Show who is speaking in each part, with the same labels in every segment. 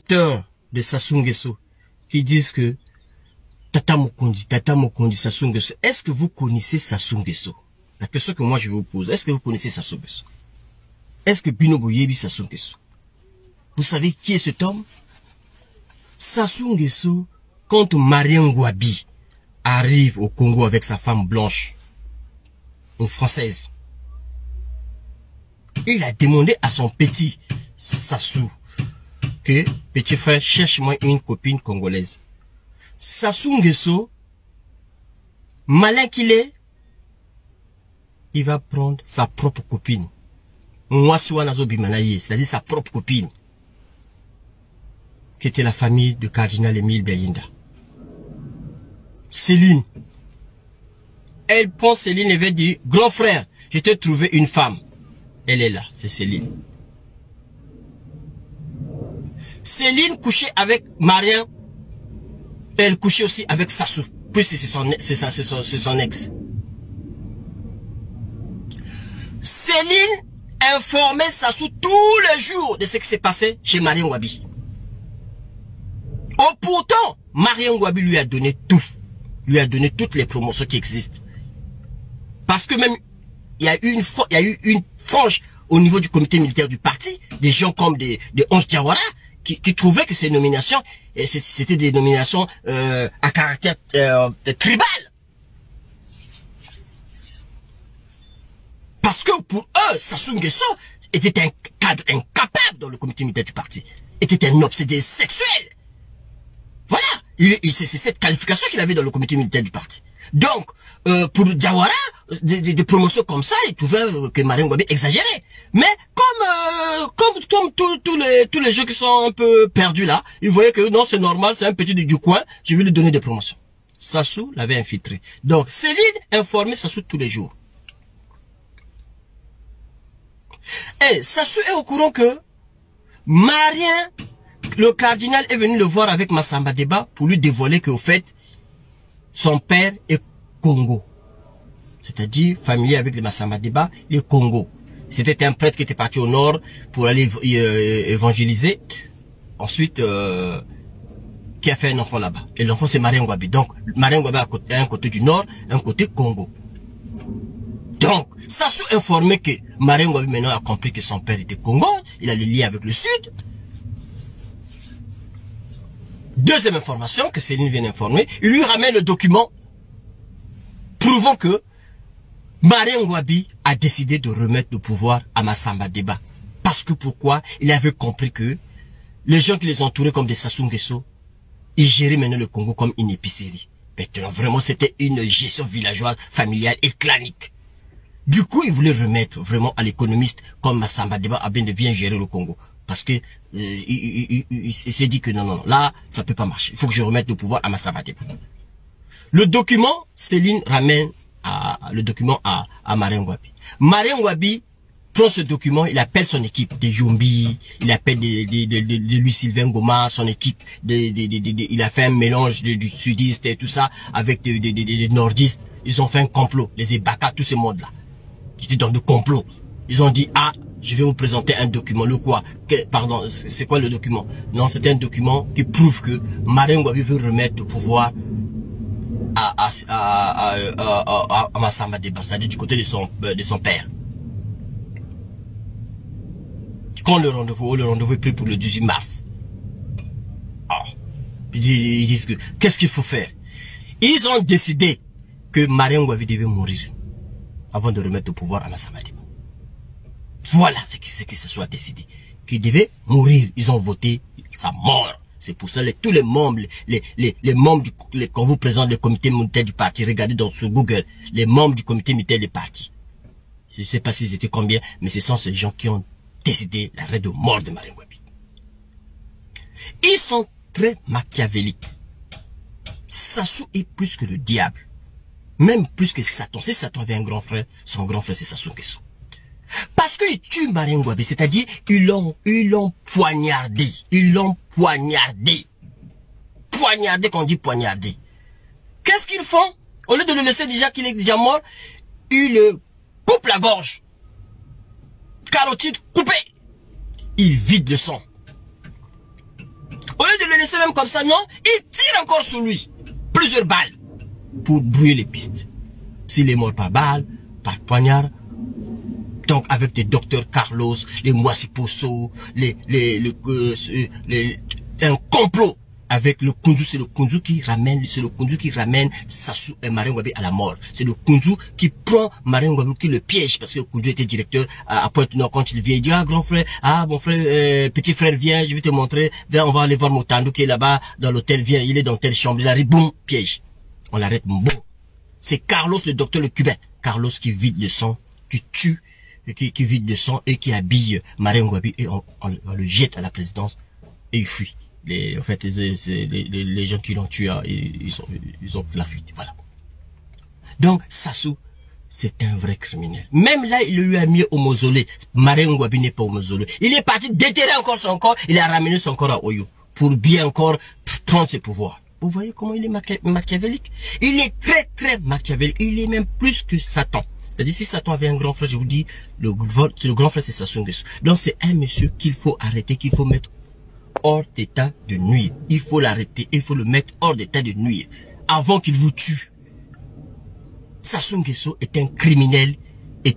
Speaker 1: capteurs de Sassou Nguesso qui disent que Tata Mokondi, Sassou Nguesso. Est-ce que vous connaissez Sassou Nguesso? La question que moi je vous pose, est-ce que vous connaissez Sassou Nguesso? Est-ce que Bino Boyebi Sassou Nguesso? Vous savez qui est cet homme? Sassou Nguesso, quand Marien Ngouabi arrive au Congo avec sa femme blanche, une française, il a demandé à son petit Sassou que, petit frère, cherche-moi une copine congolaise. Sassou Nguesso, malin qu'il est, il va prendre sa propre copine. C'est-à-dire sa propre copine, qui était la famille du cardinal Émile Beyinda. Céline. Elle prend Céline et va dire, grand frère, je t'ai trouvé une femme. Elle est là, c'est Céline. Céline couchait avec Marien. Elle couchait aussi avec Sassou. Puis c'est son ex. Céline informait Sassou tous les jours de ce qui s'est passé chez Marien Ngouabi. Oh, pourtant, Marien Ngouabi lui a donné tout. Lui a donné toutes les promotions qui existent. Parce que même, il y a eu une frange au niveau du comité militaire du parti, des gens comme des Onge Diawara, qui trouvaient que ces nominations, c'était des nominations à caractère tribal. Parce que pour eux, Sassou Nguesso était un cadre incapable dans le comité militaire du parti. Était un obsédé sexuel. Voilà. C'est cette qualification qu'il avait dans le comité militaire du parti. Donc, pour Diawara, des promotions comme ça, il trouvait que Marien Ngouabi exagérait. Mais comme tous les gens qui sont un peu perdus là, ils voyaient que non, c'est normal, c'est un petit du coin, je vais lui donner des promotions. Sassou l'avait infiltré. Donc, Céline informait Sassou tous les jours. Et Sassou est au courant que Marien, le cardinal, est venu le voir avec Massamba Deba pour lui dévoiler qu'au fait, son père est Congo. C'est-à-dire familier avec les Massamba Deba, le Congo. C'était un prêtre qui était parti au nord pour aller évangéliser. Ensuite, qui a fait un enfant là-bas. Et l'enfant c'est Marien Ngouabi. Donc, Marien Ngouabi a un côté du nord, un côté Congo. Donc, Sassou informé que Marien Ngouabi maintenant a compris que son père était Congo. Il a le lien avec le sud. Deuxième information que Céline vient d'informer, il lui ramène le document prouvant que Marien Ngouabi a décidé de remettre le pouvoir à Massamba Deba. Parce que pourquoi? Il avait compris que les gens qui les entouraient comme des Sassou Nguesso, ils géraient maintenant le Congo comme une épicerie. Maintenant, vraiment, c'était une gestion villageoise, familiale et clanique. Du coup, il voulait remettre vraiment à l'économiste comme Massamba Deba a bien de bien gérer le Congo. Parce que il s'est dit que non, là, ça peut pas marcher. Il faut que je remette le pouvoir à Massamba Deba. Le document, Céline ramène le document à Marien Ngouabi. Marien Ngouabi prend ce document, il appelle son équipe de Yumbi, il appelle de Louis-Sylvain Goma, son équipe, il a fait un mélange du sudiste et tout ça, avec des nordistes. Ils ont fait un complot, les Ebaka, tous ces mondes-là. Qui étaient dans le complot. Ils ont dit, ah, je vais vous présenter un document. Le quoi? Pardon, c'est quoi le document? Non, c'est un document qui prouve que Marien Ngouabi veut remettre le pouvoir à Massamba Deba, c'est-à-dire du côté de son père. Quand le rendez-vous est pris pour le 18 mars. Oh, ils disent que, qu'est-ce qu'il faut faire? Ils ont décidé que Marien Ngouabi devait mourir avant de remettre le pouvoir à Massamba Deba. Voilà ce qui se soit décidé. Qu'il devait mourir. Ils ont voté sa mort. C'est pour ça que tous les membres, les membres quand vous présente le comité militaire du parti, regardez sur Google, les membres du comité militaire du parti. Je ne sais pas s'ils étaient combien, mais ce sont ces gens qui ont décidé l'arrêt de mort de Marien Ngouabi. Ils sont très machiavéliques. Sassou est plus que le diable. Même plus que Satan. Si Satan avait un grand frère, son grand frère c'est Sassou Nguesso. Parce qu'ils tuent Marien Ngouabi, c'est-à-dire ils l'ont poignardé. Ils l'ont poignardé. Poignardé, qu'on dit poignardé. Qu'est-ce qu'ils font? Au lieu de le laisser déjà qu'il est déjà mort, ils le coupent la gorge. Carotide coupée. Ils vident le sang. laisser même comme ça, non. Il tire encore sur lui. Plusieurs balles. Pour brouiller les pistes. S'il est mort par balle, par poignard. Donc avec des docteurs Carlos, les Mwasiposo, un complot avec le Kunzu. C'est le Kunzu qui ramène Sassou et Marien Ngouabi à la mort. C'est le Kunzu qui prend Marien Ngouabi, qui le piège, parce que le Kunzu était directeur à Pointe-Nord. Quand il vient, il dit, ah grand frère, ah mon frère, petit frère, viens, je vais te montrer, viens, on va aller voir Motandou qui est là-bas dans l'hôtel, viens, il est dans telle chambre, il arrive, boum, piège. On l'arrête, boum. C'est Carlos, le docteur, le cubain. Carlos qui vide le sang, qui tue, qui vide le sang et qui habille Marien Ngouabi, et on le jette à la présidence et il fuit. En fait, les gens qui l'ont tué, ils ont la fuite. Voilà. Donc, Sassou, c'est un vrai criminel. Même là, il lui a mis au mausolée. Marien Ngouabi n'est pas au mausolée. Il est parti déterrer encore son corps. Il a ramené son corps à Oyo pour bien encore prendre ses pouvoirs. Vous voyez comment il est machiavélique? Il est très, très machiavélique. Il est même plus que Satan. C'est-à-dire, si Satan avait un grand frère, je vous dis, le grand frère, c'est Sassou Nguesso. Donc, c'est un monsieur qu'il faut arrêter, qu'il faut mettre hors d'état de nuire. Il faut l'arrêter, il faut le mettre hors d'état de nuire. Avant qu'il vous tue. Sassou Nguesso est un criminel, qu'il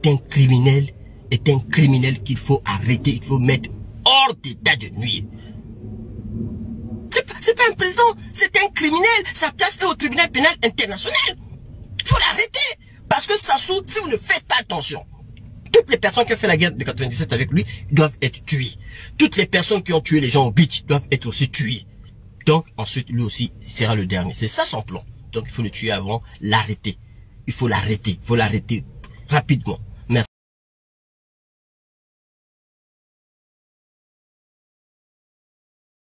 Speaker 1: faut arrêter, qu'il faut mettre hors d'état de nuire. C'est pas un président, c'est un criminel. Sa place est au tribunal pénal international. Il faut l'arrêter. Parce que Sassou, si vous ne faites pas attention, toutes les personnes qui ont fait la guerre de 97 avec lui doivent être tuées. Toutes les personnes qui ont tué les gens au beach doivent être aussi tuées. Donc, ensuite, lui aussi sera le dernier. C'est ça son plan. Donc, il faut le tuer avant, l'arrêter. Il faut l'arrêter rapidement.